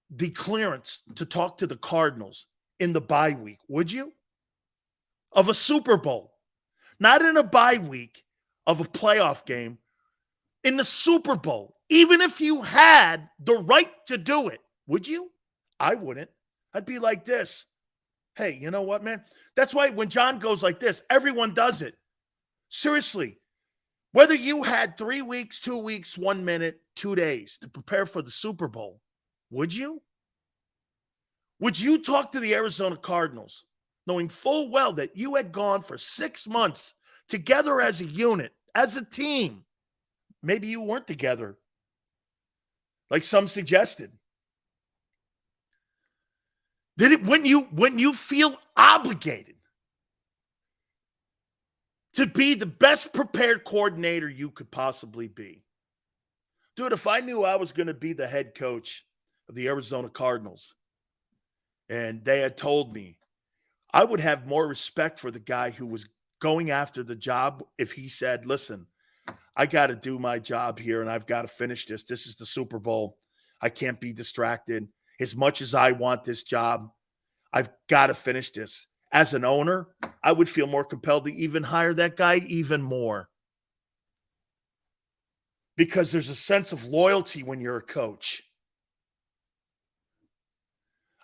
the clearance to talk to the Cardinals in the bye week, would you? Of a Super Bowl, not in a bye week of a playoff game, in the Super Bowl. Even if you had the right to do it, would you? I wouldn't. I'd be like this. Hey, you know what, man? That's why when John goes like this, everyone does it. Seriously, whether you had 3 weeks, 2 weeks, 1 minute, 2 days to prepare for the Super Bowl, would you? Would you talk to the Arizona Cardinals, knowing full well that you had gone for 6 months together as a unit, as a team? Maybe you weren't together, like some suggested. Wouldn't you feel obligated to be the best prepared coordinator you could possibly be? Dude, if I knew I was going to be the head coach of the Arizona Cardinals and they had told me, I would have more respect for the guy who was going after the job if he said, listen, I got to do my job here and I've got to finish this. This is the Super Bowl. I can't be distracted. As much as I want this job, I've got to finish this. As an owner, I would feel more compelled to even hire that guy even more. Because there's a sense of loyalty when you're a coach.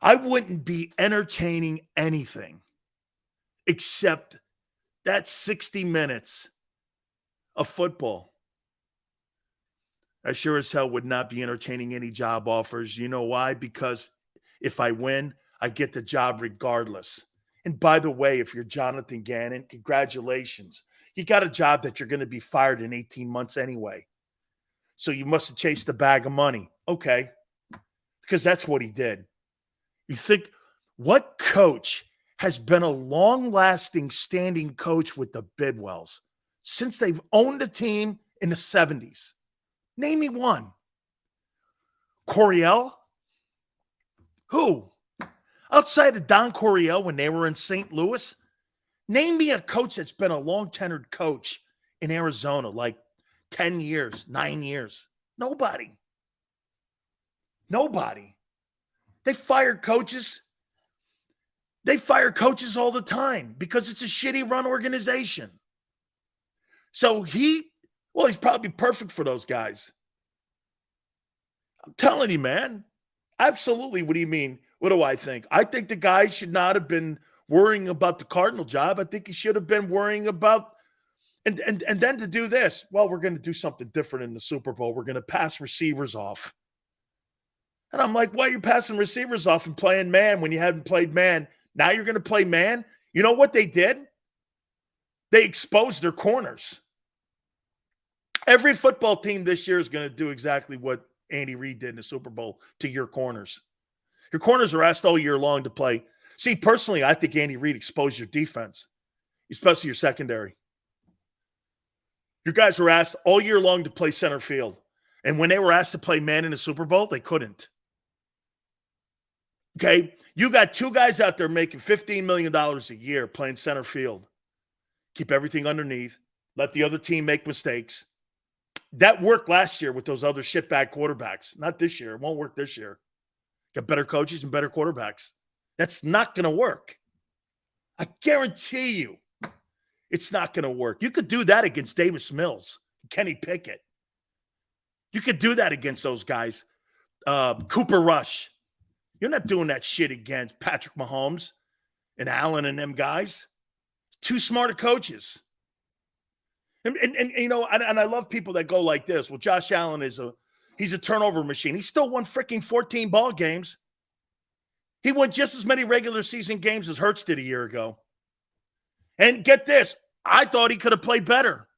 I wouldn't be entertaining anything except that 60 minutes of football. I sure as hell would not be entertaining any job offers. You know why? Because if I win, I get the job regardless. And by the way, if you're Jonathan Gannon, congratulations. You got a job that you're going to be fired in 18 months anyway. So you must have chased a bag of money. Okay. Because that's what he did. You think, what coach has been a long-lasting standing coach with the Bidwells since they've owned a team in the 70s? Name me one. Coryell? Who? Outside of Don Coryell when they were in St. Louis? Name me a coach that's been a long-tenured coach in Arizona, like 10 years, 9 years. Nobody. Nobody. They fire coaches. They fire coaches all the time because it's a shitty run organization. So he's probably perfect for those guys. I'm telling you, man. Absolutely. What do you mean? What do I think? I think the guy should not have been worrying about the Cardinal job. I think he should have been worrying about, and then to do this, well, we're going to do something different in the Super Bowl. We're going to pass receivers off. And I'm like, why are you passing receivers off and playing man when you hadn't played man? Now you're going to play man? You know what they did? They exposed their corners. Every football team this year is going to do exactly what Andy Reid did in the Super Bowl to your corners. Your corners are asked all year long to play. See, personally, I think Andy Reid exposed your defense, especially your secondary. Your guys were asked all year long to play center field. And when they were asked to play man in the Super Bowl, they couldn't. Okay? You got two guys out there making $15 million a year playing center field. Keep everything underneath. Let the other team make mistakes. That worked last year with those other shitbag quarterbacks. Not this year. It won't work this year. Got better coaches and better quarterbacks. That's not going to work. I guarantee you it's not going to work. You could do that against Davis Mills, Kenny Pickett. You could do that against those guys. Cooper Rush. You're not doing that shit against Patrick Mahomes and Allen and them guys. Too smart of coaches. And you know, and I love people that go like this. Well, Josh Allen he's a turnover machine. He still won freaking 14 ball games. He won just as many regular season games as Hurts did a year ago. And get this, I thought he could have played better.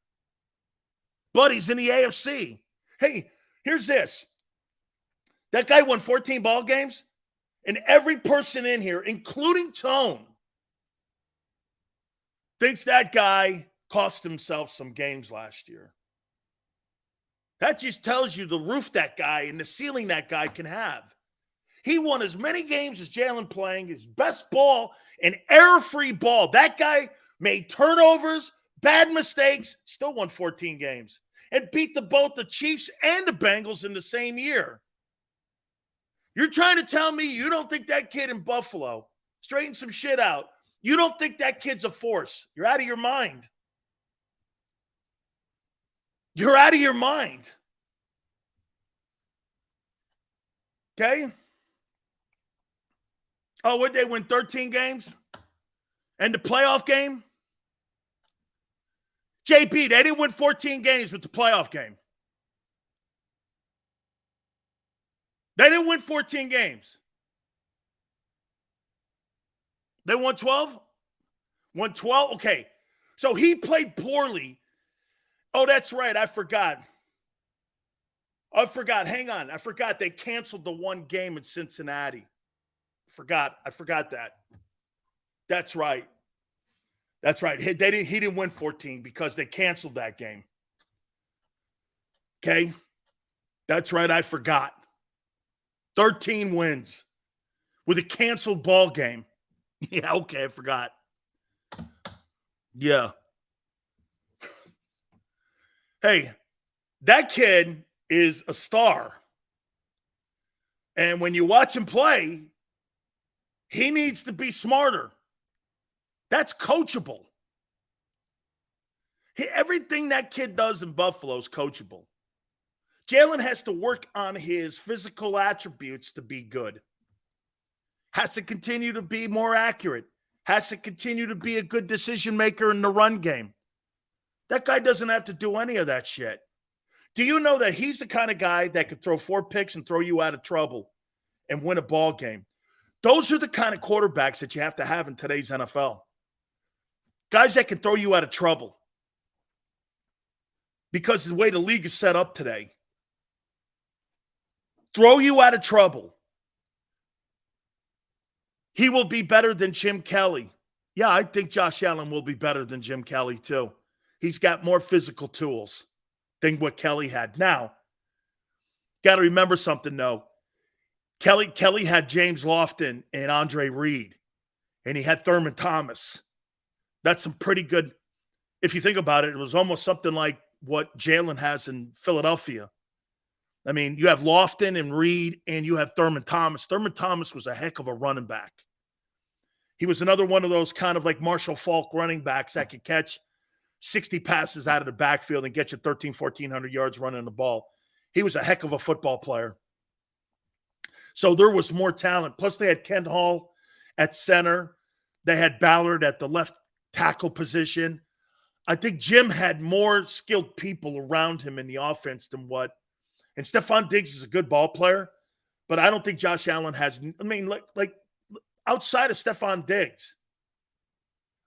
But he's in the AFC. Hey, here's this. That guy won 14 ball games, and every person in here, including Tone, thinks that guy cost himself some games last year. That just tells you the roof that guy and the ceiling that guy can have. He won as many games as Jalen playing, his best ball, an error-free ball. That guy made turnovers, bad mistakes, still won 14 games. and beat both the Chiefs and the Bengals in the same year. You're trying to tell me you don't think that kid in Buffalo, straighten some shit out, you don't think that kid's a force. You're out of your mind. You're out of your mind. Okay? Oh, would they win 13 games? And the playoff game? JP, they didn't win 14 games with the playoff game. They didn't win 14 games. They won 12? Won 12? Okay. So he played poorly. Oh, that's right. I forgot. Hang on. I forgot they canceled the one game in Cincinnati. I forgot that. That's right. He didn't win 14 because they canceled that game. Okay? That's right. I forgot. 13 wins with a canceled ball game. Yeah, okay, I forgot. Yeah. Hey, that kid is a star. And when you watch him play, he needs to be smarter. That's coachable. Everything that kid does in Buffalo is coachable. Jalen has to work on his physical attributes to be good. Has to continue to be more accurate. Has to continue to be a good decision maker in the run game. That guy doesn't have to do any of that shit. Do you know that he's the kind of guy that could throw 4 picks and throw you out of trouble and win a ball game? Those are the kind of quarterbacks that you have to have in today's NFL. Guys that can throw you out of trouble. Because of the way the league is set up today. Throw you out of trouble. He will be better than Jim Kelly. Yeah, I think Josh Allen will be better than Jim Kelly too. He's got more physical tools than what Kelly had. Now, got to remember something though. Kelly had James Lofton and Andre Reed, and he had Thurman Thomas. That's some pretty good, if you think about it, it was almost something like what Jalen has in Philadelphia. I mean, you have Lofton and Reed, and you have Thurman Thomas. Thurman Thomas was a heck of a running back. He was another one of those kind of like Marshall Faulk running backs that could catch 60 passes out of the backfield and get you 1,400 yards running the ball. He was a heck of a football player. So there was more talent. Plus, they had Kent Hall at center. They had Ballard at the left tackle position. I think Jim had more skilled people around him in the offense than what. And Stephon Diggs is a good ball player, but I don't think Josh Allen has. I mean, like outside of Stephon Diggs,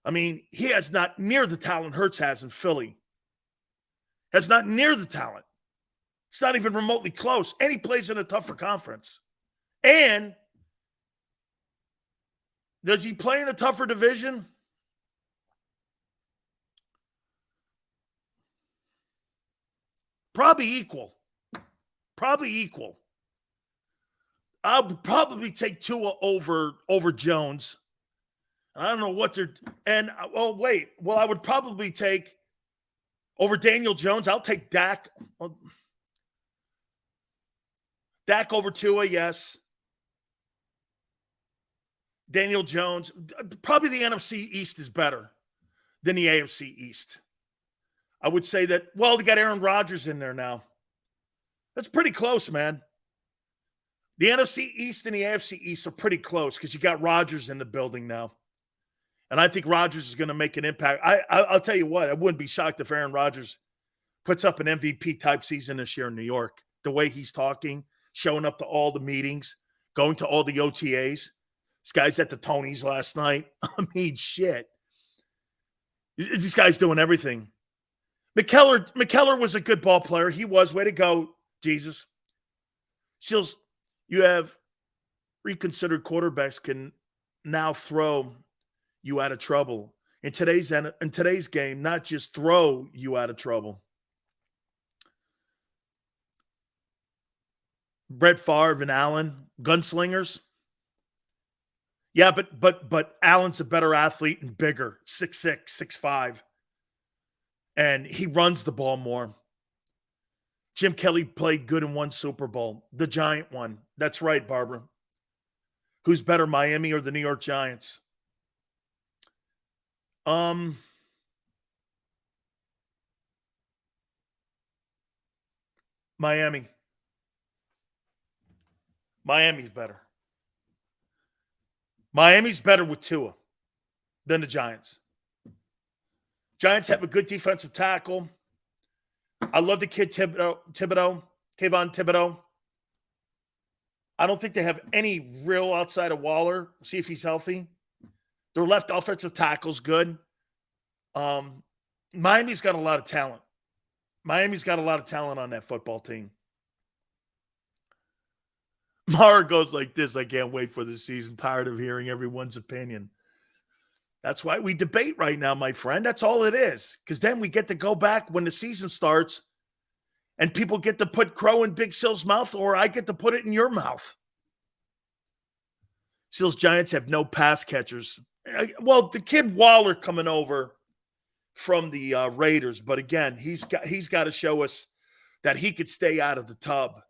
I mean, he has not near the talent Hurts has in Philly. Has not near the talent. It's not even remotely close. And he plays in a tougher conference. And does he play in a tougher division? Probably equal. I would probably take Tua over Jones. I don't know what they're – and, oh, wait. Well, I would probably take – over Daniel Jones, I'll take Dak. Dak over Tua, yes. Daniel Jones. Probably the NFC East is better than the AFC East. I would say that, well, they got Aaron Rodgers in there now. That's pretty close, man. The NFC East and the AFC East are pretty close because you got Rodgers in the building now. And I think Rodgers is going to make an impact. I'll tell you what, I wouldn't be shocked if Aaron Rodgers puts up an MVP-type season this year in New York. The way he's talking, showing up to all the meetings, going to all the OTAs. This guy's at the Tonys last night. I mean, shit. This guy's doing everything. McKellar was a good ball player. He was. Way to go, Jesus. Seals, you have reconsidered quarterbacks can now throw you out of trouble. In today's game, not just throw you out of trouble. Brett Favre and Allen, gunslingers. Yeah, but Allen's a better athlete and bigger, 6'6", 6'5". And he runs the ball more. Jim Kelly played good in one Super Bowl, the Giant one. That's right, Barbara. Who's better, Miami or the New York Giants? Miami. Miami's better. Miami's better with Tua than the Giants. Giants have a good defensive tackle. I love the kid Kayvon Thibodeau. I don't think they have any real outside of Waller. See if he's healthy. Their left offensive tackle's good. Miami's got a lot of talent. Miami's got a lot of talent on that football team. Mara goes like this: I can't wait for the season. Tired of hearing everyone's opinion. That's why we debate right now, my friend. That's all it is. Because then we get to go back when the season starts and people get to put crow in Big Sil's mouth, or I get to put it in your mouth. Sil's Giants have no pass catchers. Well, the kid Waller coming over from the Raiders, but again, he's got to show us that he could stay out of the tub.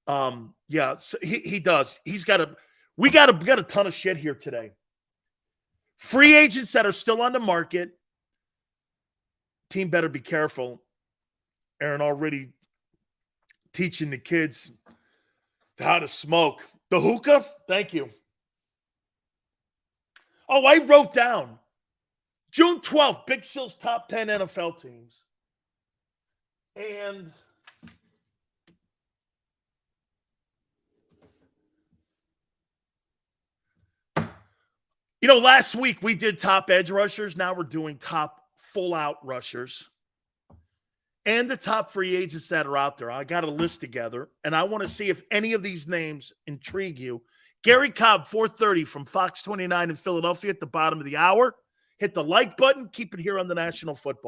Yeah, so he does. We got a ton of shit here today. Free agents that are still on the market. Team better be careful. Aaron already teaching the kids how to smoke. The hookah? Thank you. Oh, I wrote down June 12th, Big Sil's top 10 NFL teams. And last week we did top edge rushers. Now we're doing top full-out rushers. And the top free agents that are out there. I got a list together, and I want to see if any of these names intrigue you. Gary Cobb, 4:30 from Fox 29 in Philadelphia at the bottom of the hour. Hit the like button. Keep it here on the National Football.